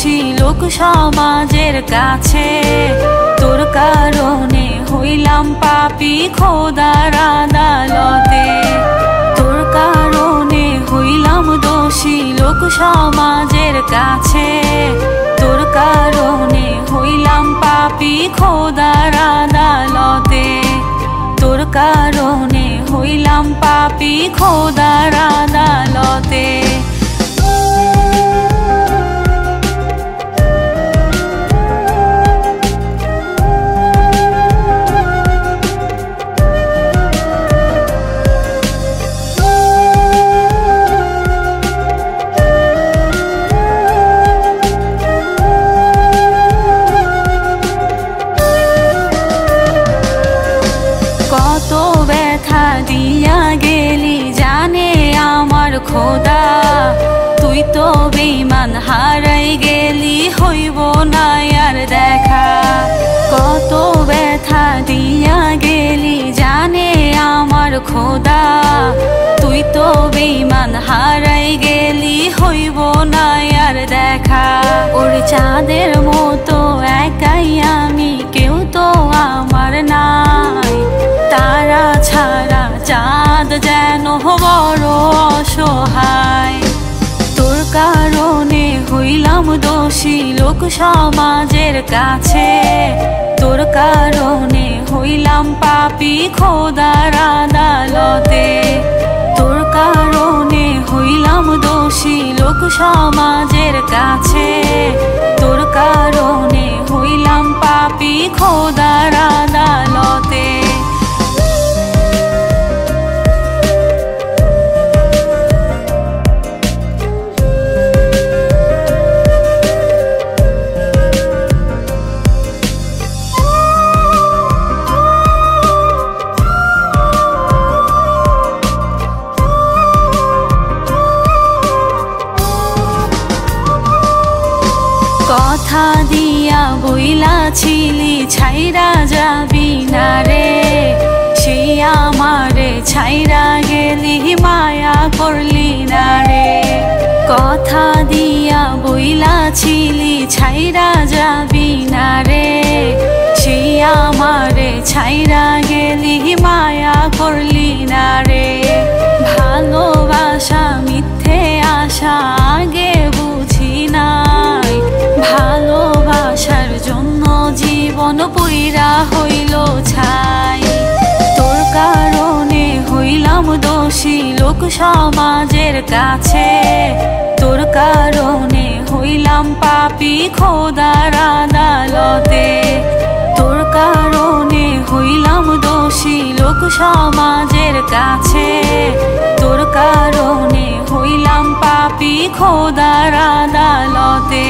দোষী লোক সমাজের কাছে। তোর কারণে হইলাম পাপী খোদার আদালতে। তোর কারণে হইলাম দোষী লোক সমাজের কাছে। তোর কারণে হইলাম পাপী খোদার আদালতে। তোর কারণে হইলাম পাপী খোদার আদালতে। কত ব্যথা দিয়া গেলি জানে আমার খোদা। তুই তো বেঈমান হারাই গেলি, হইব না আর দেখা। কত ব্যথা দিয়া গেলি জানে আমার খোদা। তুই তো বেঈমান হারাই গেলি, হইব না আর দেখা। ওর চাঁদের মতো একাই আমি, কেউ তো আমার নাই। তারা ছাড়া চাঁদ যেন বড় অসহায়। তোর কারণে হইলাম দোষী লোক সমাজের কাছে। তোর কারণে হইলাম পাপী খোদার আদালতে। তোর কারণে হইলাম দোষী লোক সমাজের কাছে। তোর কারণে হইলাম পাপী খোদার আদালতে। কথা দিয়া বইলাছিলি ছাইরা যাবি না রে। সেই আমারে ছাইরা গেলি, মায়া করলি না রে। কথা দিয়া বইলাছিলি ছাইরা যাবি না রে। সেই আমারে ছাইরা গেলি, মায়া করলি না রে। ভালোবাসা মিথ্যে আশা আগে বুঝি নাই। ভালোবাসার জন্য জীবন পুইরা হইল ছাই। তোর কারণে হইলাম দোষী লোক সমাজের কাছে। তোর কারণে হইলাম পাপী খোদার আদালতে। তোর কারণে হইলাম দোষী লোক সমাজের কাছে। তোর কারণে হইলাম পাপী খোদার আদালতে।